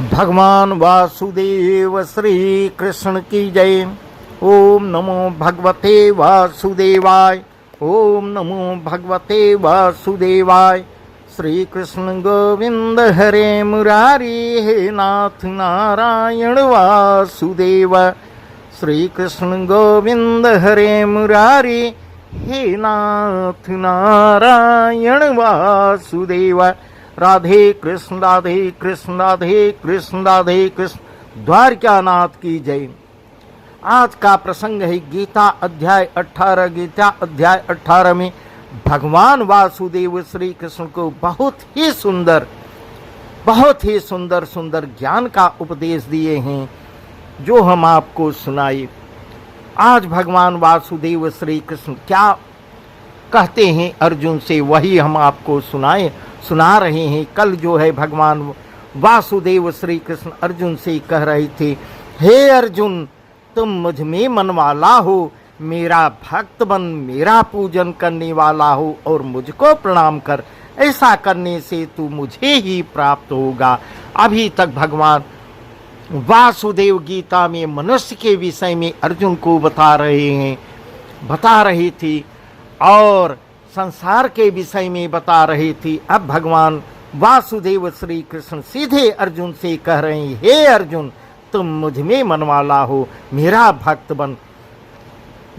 भगवान वासुदेव श्री कृष्ण की जय। ओम नमो भगवते वासुदेवाय। ओम नमो भगवते वासुदेवाय। श्री कृष्ण गोविंद हरे मुरारी, हे नाथ नारायण वासुदेव। श्री कृष्ण गोविंद हरे मुरारी, हे नाथ नारायण वासुदेव। राधे कृष्ण राधे कृष्ण राधे कृष्ण राधे कृष्ण। द्वारकानाथ की जय। आज का प्रसंग है गीता अध्याय 18। गीता अध्याय 18 में भगवान वासुदेव श्री कृष्ण को बहुत ही सुंदर ज्ञान का उपदेश दिए हैं, जो हम आपको सुनाए। आज भगवान वासुदेव श्री कृष्ण क्या कहते हैं अर्जुन से, वही हम आपको सुना रहे हैं। कल जो है भगवान वासुदेव श्री कृष्ण अर्जुन से कह रहे थे, हे अर्जुन, तुम मुझ में मन वाला हो, मेरा भक्त बन, मेरा पूजन करने वाला हो और मुझको प्रणाम कर। ऐसा करने से तू मुझे ही प्राप्त होगा। अभी तक भगवान वासुदेव गीता में मनुष्य के विषय में अर्जुन को बता रहे थे और संसार के विषय में बता रहे थे। अब भगवान वासुदेव श्री कृष्ण सीधे अर्जुन से कह रहे हैं, हे अर्जुन, तुम मुझ में मन वाला हो, मेरा भक्त बन।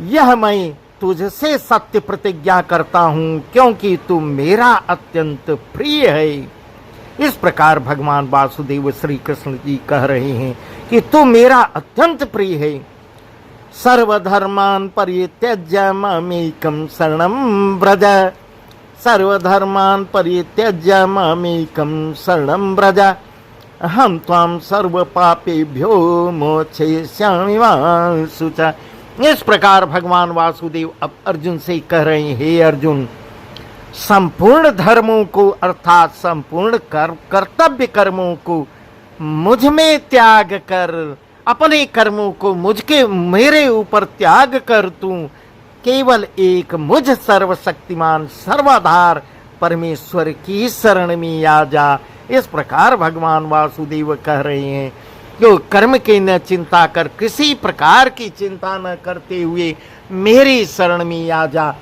यह मैं तुझसे सत्य प्रतिज्ञा करता हूँ, क्योंकि तू मेरा अत्यंत प्रिय है। इस प्रकार भगवान वासुदेव श्री कृष्ण जी कह रहे हैं कि तू मेरा अत्यंत प्रिय है। सर्वधर्मान् परित्यज्य मामेकं शरणं व्रज। सर्वधर्मान् परित्यज्य मामेकं शरणं व्रज। अहं त्वां सर्वपापेभ्यो मोक्षयिष्यामि मा शुच। इस प्रकार भगवान वासुदेव अब अर्जुन से कह रहे हैं, हे अर्जुन, संपूर्ण धर्मों को अर्थात संपूर्ण कर्तव्य कर्मों को मुझ में त्याग कर, अपने कर्मों को मेरे ऊपर त्याग कर तू केवल एक मुझ सर्वशक्तिमान सर्वाधार परमेश्वर की शरण में आ जा। इस प्रकार भगवान वासुदेव कह रहे हैं कि कर्म की न चिंता कर, किसी प्रकार की चिंता न करते हुए मेरी शरण में आ जा।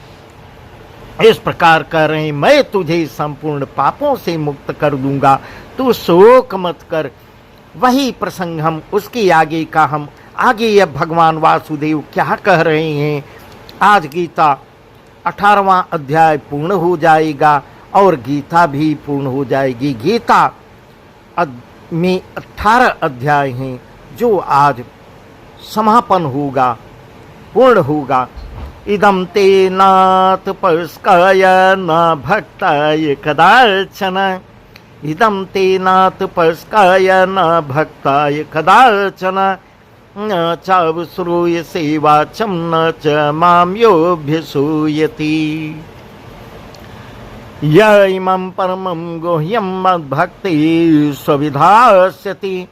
इस प्रकार कह रहे हैं, मैं तुझे संपूर्ण पापों से मुक्त कर दूंगा, तू शोक मत कर। वही प्रसंग हम उसके आगे का हम आगे अब भगवान वासुदेव क्या कह रहे हैं। आज गीता 18वां अध्याय पूर्ण हो जाएगा और गीता भी पूर्ण हो जाएगी। गीता में 18 अध्याय हैं, जो आज समापन होगा, पूर्ण होगा। इदं ते नाथ परस्काय न भक्ताय कदाचन। इदं ते नाथ परस्काय न भक्ताय कदाचन। न चावश्रूयसे वाचं न च मां योऽभ्यसूयति। य इमं परमं गुह्यं मद्भक्ति स्वविधास्यति।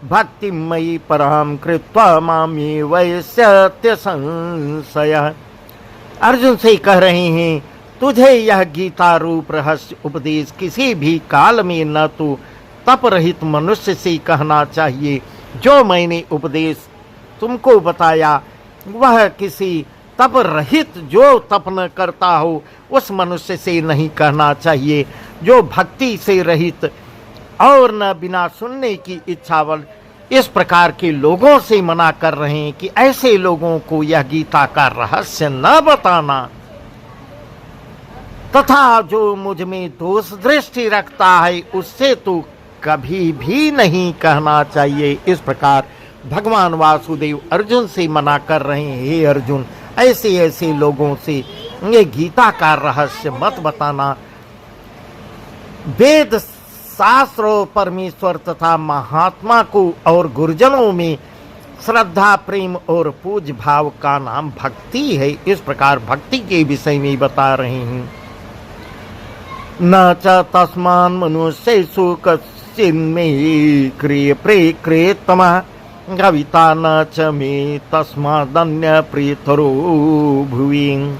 भक्तिं मयि परां कृत्वा मामे वैस्यत्य संशयः। अर्जुन से कह रहे हैं, तुझे यह गीता रूप रहस्य उपदेश किसी भी काल में न तो तप रहित मनुष्य से कहना चाहिए। जो मैंने उपदेश तुमको बताया वह किसी तप रहित, जो तप न करता हो उस मनुष्य से नहीं कहना चाहिए। जो भक्ति से रहित और न बिना सुनने की इच्छावल इस प्रकार के लोगों से मना कर रहे हैं कि ऐसे लोगों को यह गीता का रहस्य न बताना। तथा जो मुझ में दोष दृष्टि रखता है उससे तो कभी भी नहीं कहना चाहिए। इस प्रकार भगवान वासुदेव अर्जुन से मना कर रहे हैं, हे अर्जुन, ऐसे लोगों से ये गीता का रहस्य मत बताना। वेद शास्त्रों, परमेश्वर तथा महात्मा को और गुरुजनों में श्रद्धा, प्रेम और पूज्य भाव का नाम भक्ति है। इस प्रकार भक्ति के विषय में बता रहे हैं। न च तस्मान् मनुष्येषु कश्चिन्मे क्रिय प्रेकृतमः। कविता न च मे तस्मादन्य प्रियतरो भुवि।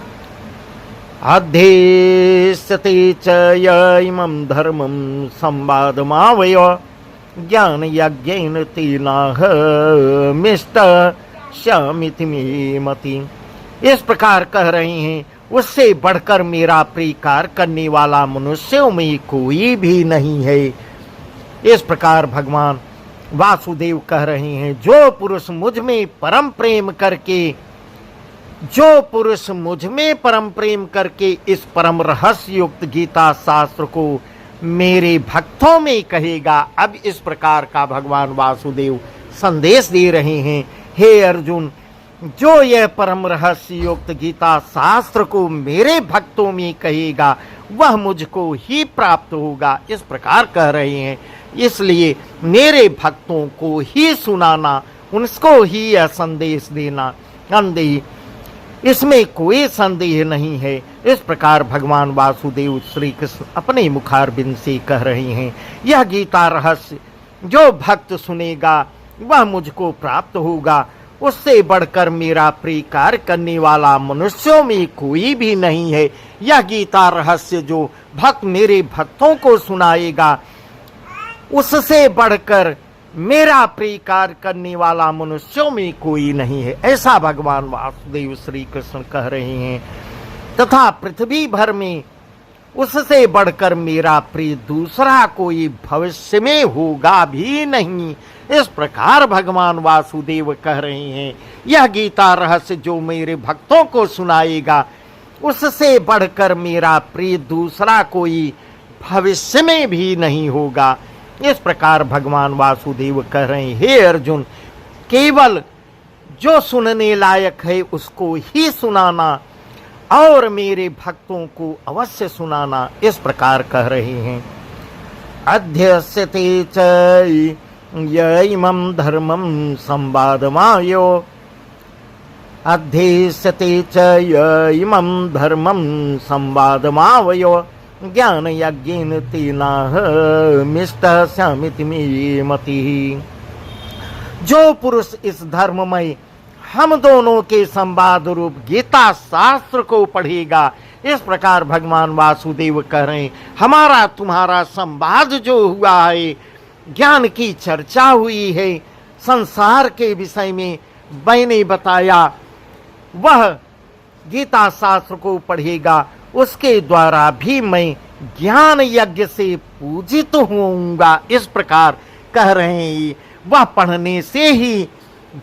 अध्येष्यते च य इमं धर्मं संवादमावय। ज्ञान यज्ञेन तेनाह मिष्ट श्यामिति मे मति। इस प्रकार कह रहे हैं, उससे बढ़कर मेरा प्रीकार करने वाला मनुष्यों में कोई भी नहीं है। इस प्रकार भगवान वासुदेव कह रहे हैं, जो पुरुष मुझ में परम प्रेम करके इस परम रहस्य युक्त गीता शास्त्र को मेरे भक्तों में कहेगा। अब इस प्रकार का भगवान वासुदेव संदेश दे रहे हैं, हे अर्जुन, जो यह परम रहस्य युक्त गीता शास्त्र को मेरे भक्तों में कहेगा वह मुझको ही प्राप्त होगा। इस प्रकार कह रहे हैं, इसलिए मेरे भक्तों को ही सुनाना, उनको ही यह संदेश देना, इसमें कोई संदेह नहीं है। इस प्रकार भगवान वासुदेव श्री कृष्ण अपने मुखारबिंद से कह रहे हैं, यह गीता रहस्य जो भक्त सुनेगा वह मुझको प्राप्त होगा। उससे बढ़कर मेरा प्रीकार करने वाला मनुष्यों में कोई भी नहीं है। यह गीता रहस्य जो भक्त मेरे भक्तों को सुनाएगा, उससे बढ़कर मेरा प्रीकार करने वाला मनुष्यों में कोई नहीं है। ऐसा भगवान वासुदेव श्री कृष्ण कह रहे हैं। तथा पृथ्वी भर में उससे बढ़कर मेरा प्रिय दूसरा कोई भविष्य में होगा भी नहीं। इस प्रकार भगवान वासुदेव कह रहे हैं, यह गीता रहस्य जो मेरे भक्तों को सुनाएगा, उससे बढ़कर मेरा प्रिय दूसरा कोई भविष्य में भी नहीं होगा। इस प्रकार भगवान वासुदेव कह रहे हैं, हे अर्जुन, केवल जो सुनने लायक है उसको ही सुनाना और मेरे भक्तों को अवश्य सुनाना। इस प्रकार कह रहे हैं, अध्यस्यते च यइमं धर्मं संवादमायो, अध्यस्यते च यइमं धर्मं संवादमावयो, ज्ञान यज्ञेन तेनाह मिष्ट श्यामिति मे मति। जो पुरुष इस धर्ममय हम दोनों के संवाद रूप गीता शास्त्र को पढ़ेगा, इस प्रकार भगवान वासुदेव कह रहे हैं, हमारा तुम्हारा संवाद जो हुआ है, ज्ञान की चर्चा हुई है, संसार के विषय में मैंने बताया, वह गीता शास्त्र को पढ़ेगा, उसके द्वारा भी मैं ज्ञान यज्ञ से पूजित होऊंगा। इस प्रकार कह रहे हैं, वह पढ़ने से ही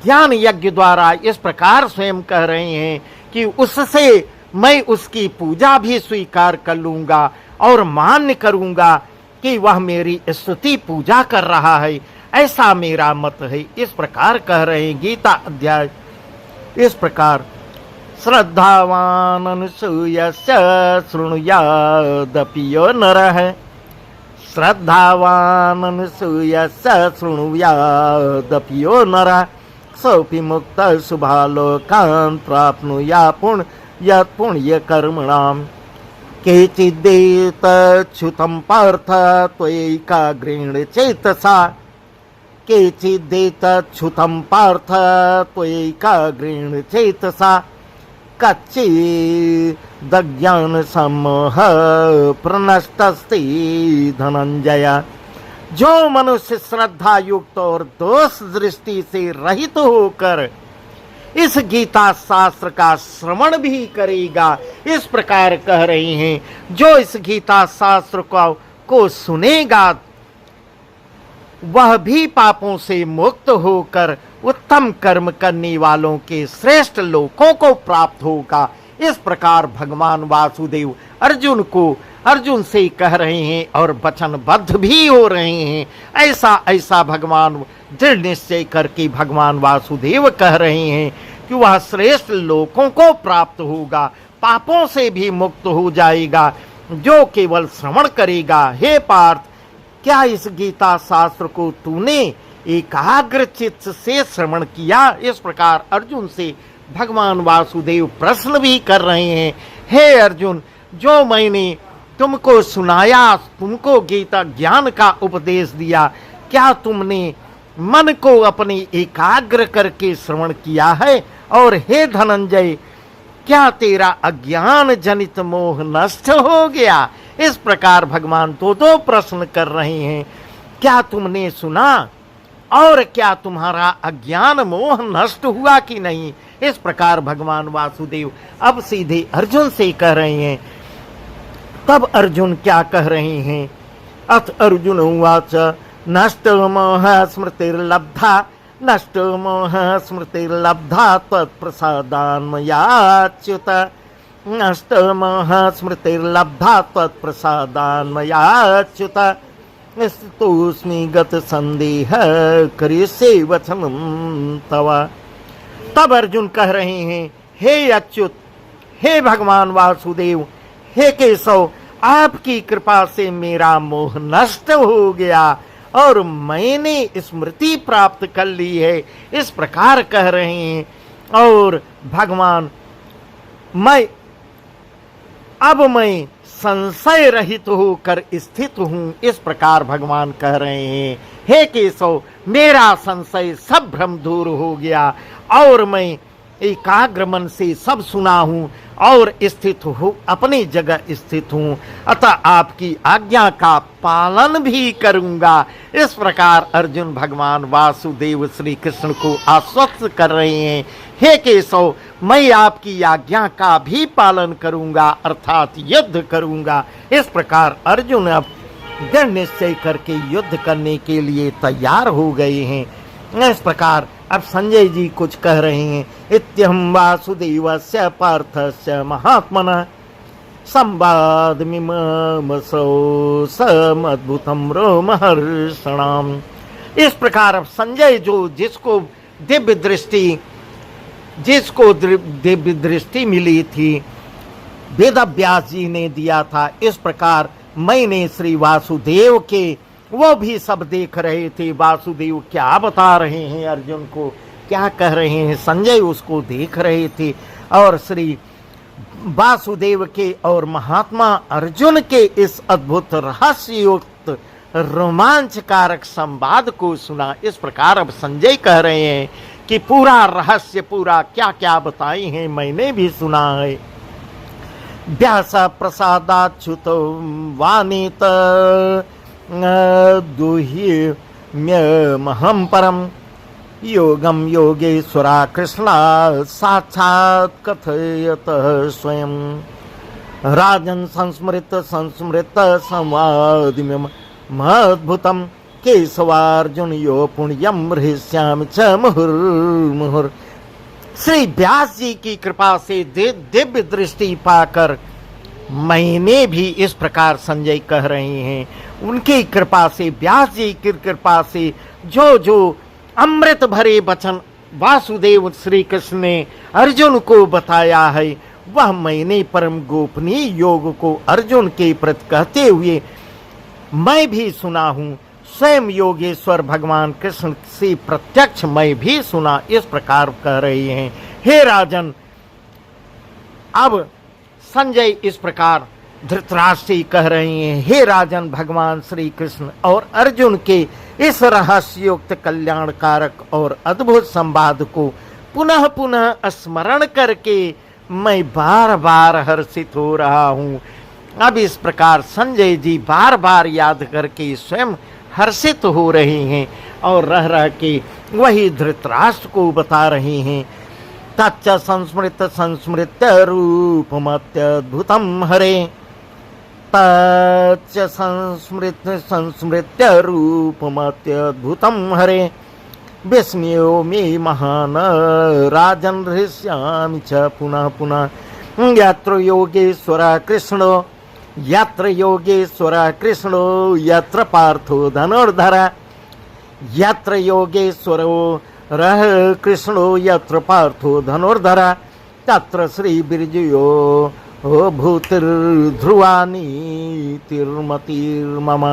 ज्ञान यज्ञ द्वारा इस प्रकार स्वयं कह रहे हैं कि उससे मैं उसकी पूजा भी स्वीकार कर लूंगा और मान्य करूंगा कि वह मेरी स्तुति पूजा कर रहा है। ऐसा मेरा मत है। इस प्रकार कह रहे हैं गीता अध्याय इस प्रकार, श्रद्धावान अनुसूयस्य शृणुयादपि यो नरः, श्रद्धावान अनुसूयस्य शृणुयादपि यो नरः, सोऽपि मुक्तः शुभालोकान् प्राप्नुयात् पुण्यकर्मणाम्। केचिदेतच्छ्रुतं पार्थ त्वयैकाग्रेण चेतसा, केचिदेतच्छ्रुतं पार्थ त्वयैकाग्रेण चेतसा, कच्चिदज्ञानसम्मोह प्रनष्टस्ते धनंजय। जो मनुष्य श्रद्धा युक्त और दोष दृष्टि से रहित होकर इस गीता शास्त्र का श्रवण भी करेगा, इस प्रकार कह रहे हैं, जो इस गीता शास्त्र को सुनेगा वह भी पापों से मुक्त होकर उत्तम कर्म करने वालों के श्रेष्ठ लोकों को प्राप्त होगा। इस प्रकार भगवान वासुदेव अर्जुन से कह रहे हैं और वचनबद्ध भी हो रहे हैं। ऐसा भगवान दृढ़ निश्चय करके भगवान वासुदेव कह रहे हैं कि वह श्रेष्ठ लोकों को प्राप्त होगा, पापों से भी मुक्त हो जाएगा जो केवल श्रवण करेगा। हे पार्थ, क्या इस गीता शास्त्र को तूने एकाग्र चित्त से श्रवण किया? इस प्रकार अर्जुन से भगवान वासुदेव प्रश्न भी कर रहे हैं। हे अर्जुन, जो मैंने तुमको सुनाया, तुमको गीता ज्ञान का उपदेश दिया, क्या तुमने मन को अपने एकाग्र करके श्रवण किया है? और हे धनंजय, क्या तेरा अज्ञान जनित मोह नष्ट हो गया? इस प्रकार भगवान दो प्रश्न कर रहे हैं। क्या तुमने सुना और क्या तुम्हारा अज्ञान मोह नष्ट हुआ कि नहीं? इस प्रकार भगवान वासुदेव अब सीधे अर्जुन से कह रहे हैं। तब अर्जुन क्या कह रहे हैं? अथ अर्जुन उवाच नष्ट मोह स्मृतिर्लब्धा नष्ट मोह स्मृतिर्लब्धा त्वत्प्रसादान्मयाच्युत नष्ट मोह स्मृतिर्लब्धा त्वत्प्रसादान्मयाच्युत स्तुतोऽस्मि गत संदेह करिष्ये वचनं तव। तब अर्जुन कह रहे हैं, हे अच्युत, हे भगवान वासुदेव, हे केशव, आपकी कृपा से मेरा मोह नष्ट हो गया और मैंने स्मृति प्राप्त कर ली है। इस प्रकार कह रहे हैं। और भगवान मैं संशय रहित होकर स्थित हूं। इस प्रकार भगवान कह रहे हैं, हे केशव, मेरा संशय सब भ्रम दूर हो गया और मैं एकाग्र मन से सब सुना हूं और स्थित हूं, अपनी जगह स्थित हूं, अतः आपकी आज्ञा का पालन भी करूंगा। इस प्रकार अर्जुन भगवान वासुदेव श्री कृष्ण को आश्वस्त कर रहे हैं, हे केशव, मैं आपकी आज्ञा का भी पालन करूंगा, अर्थात युद्ध करूंगा। इस प्रकार अर्जुन अब दृढ़ निश्चय करके युद्ध करने के लिए तैयार हो गए हैं। इस प्रकार अब संजय जी कुछ कह रहे हैं। इत्यहं वासुदेवस्य पार्थस्य महात्मनः संवादमिममसौ समद्भुतं रोमहर्षणाम्। इस प्रकार अब संजय जिसको दिव्य दृष्टि मिली थी, वेद व्यास जी ने दिया था, इस प्रकार मैंने श्री वासुदेव के वो भी सब देख रहे थे। वासुदेव क्या बता रहे हैं अर्जुन को, क्या कह रहे हैं, संजय उसको देख रहे थे और श्री वासुदेव के और महात्मा अर्जुन के इस अद्भुत रहस्ययुक्त रोमांचकारक संवाद को सुना। इस प्रकार अब संजय कह रहे हैं कि पूरा रहस्य, पूरा क्या क्या बताए हैं मैंने भी सुना है। व्यास प्रसादाच्युत वानीत दुह्यम्यहं परम योगम योगेश्वरा कृष्णा साक्षात् कथयत स्वयं राजन संस्मृत संवादिमद्भुतम केशवार्जुन यो पुण्यम हृष्यामि च मुहुर्मुहुर्। श्री व्यास जी की कृपा से दिव्य दृष्टि पाकर मैंने भी, इस प्रकार संजय कह रहे हैं, उनकी कृपा से, व्यास जी की कृपा से जो अमृत भरे वचन वासुदेव श्री कृष्ण ने अर्जुन को बताया है, वह मैंने परम गोपनीय योग को अर्जुन के प्रति कहते हुए मैं भी सुना हूं। स्वयं योगेश्वर भगवान कृष्ण से प्रत्यक्ष मैं भी सुना। इस प्रकार कह रहे हैं। हे राजन, अब संजय इस प्रकार धृतराष्ट्र कह रहे हैं, हे राजन, भगवान श्री कृष्ण और अर्जुन के इस रहस्ययुक्त कल्याणकारक और अद्भुत संवाद को पुनः पुनः स्मरण करके मैं बार बार हर्षित हो रहा हूँ। अब इस प्रकार संजय जी बार बार याद करके स्वयं हर्षित हो रहे हैं और रह के वही धृतराष्ट्र को बता रहे हैं। तच्च संस्मृत्य रूपमत्यद्भुतं हरे तच्च संस्मृत्य रूपमत्यद्भुतं हरे विस्मयो मे महान् राजन् हृष्यामि च पुनः पुनः यत्र योगेश्वरः कृष्णो यत्र पार्थो धनुर्धरः यत्र योगेश्वरो रह कृष्णो यत्र पार्थो धनुर्धरः तत्र श्री बिरजयो भूतिर्ध्रुवानी तिर्मतिर्मम।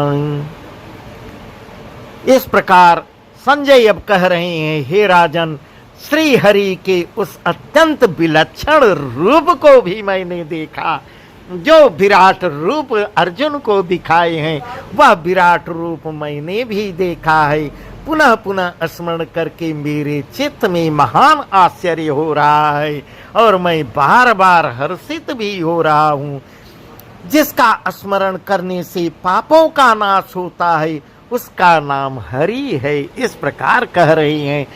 इस प्रकार संजय अब कह रहे हैं, हे राजन, श्री हरि के उस अत्यंत विलक्षण रूप को भी मैंने देखा। जो विराट रूप अर्जुन को दिखाए हैं, वह विराट रूप मैंने भी देखा है। पुनः पुनः स्मरण करके मेरे चित्त में महान आश्चर्य हो रहा है और मैं बार बार हर्षित भी हो रहा हूँ। जिसका स्मरण करने से पापों का नाश होता है, उसका नाम हरि है। इस प्रकार कह रहे हैं।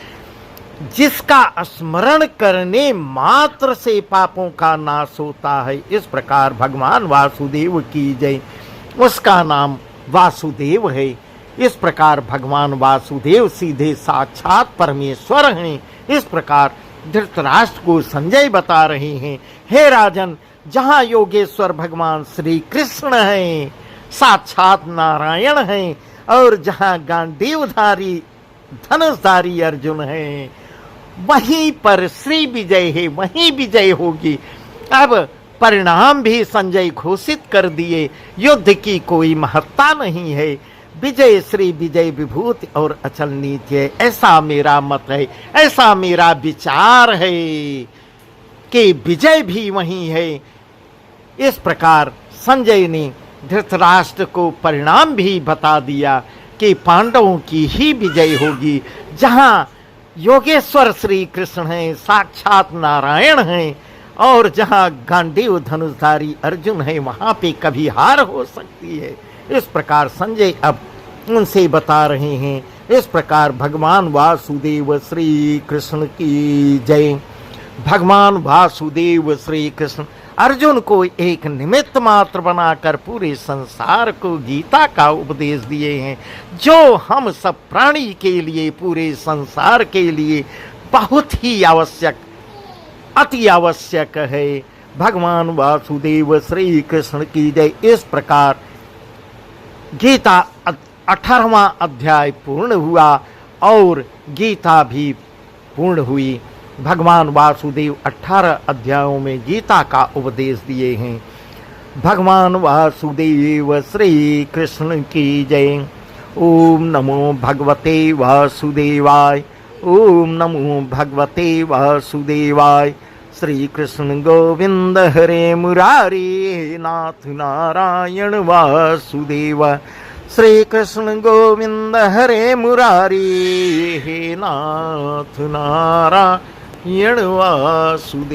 जिसका स्मरण करने मात्र से पापों का नाश होता है, इस प्रकार भगवान वासुदेव की जय। उसका नाम वासुदेव है। इस प्रकार भगवान वासुदेव सीधे साक्षात परमेश्वर हैं। इस प्रकार धृतराष्ट्र को संजय बता रहे हैं, हे राजन, जहाँ योगेश्वर भगवान श्री कृष्ण हैं, साक्षात नारायण हैं, और जहाँ गांडीवधारी धनुषधारी अर्जुन हैं, वहीं पर श्री विजय है, वहीं विजय होगी। अब परिणाम भी संजय घोषित कर दिए। युद्ध की कोई महत्ता नहीं है, विजय श्री विजय विभूति और अचल नीति है। ऐसा मेरा मत है, ऐसा मेरा विचार है कि विजय भी वहीं है। इस प्रकार संजय ने धृतराष्ट्र को परिणाम भी बता दिया कि पांडवों की ही विजय होगी। जहाँ योगेश्वर श्री कृष्ण हैं, साक्षात नारायण हैं, और जहाँ गांडीव धनुषधारी अर्जुन है, वहाँ पे कभी हार हो सकती है। इस प्रकार संजय अब उनसे बता रहे हैं। इस प्रकार भगवान वासुदेव श्री कृष्ण की जय। भगवान वासुदेव श्री कृष्ण अर्जुन को एक निमित्त मात्र बनाकर पूरे संसार को गीता का उपदेश दिए हैं, जो हम सब प्राणी के लिए, पूरे संसार के लिए बहुत ही आवश्यक, अति आवश्यक है। भगवान वासुदेव श्री कृष्ण की जय। इस प्रकार गीता 18वां अध्याय पूर्ण हुआ और गीता भी पूर्ण हुई। भगवान वासुदेव 18 अध्यायों में गीता का उपदेश दिए हैं। भगवान वासुदेव श्री कृष्ण की जय। ओम नमो भगवते वासुदेवाय। ओम नमो भगवते वासुदेवाय। श्री कृष्ण गोविंद हरे मुरारी नाथ नारायण वासुदेव। श्री कृष्ण गोविंद हरे मुरारी हे नाथ नारायण वासुदेव।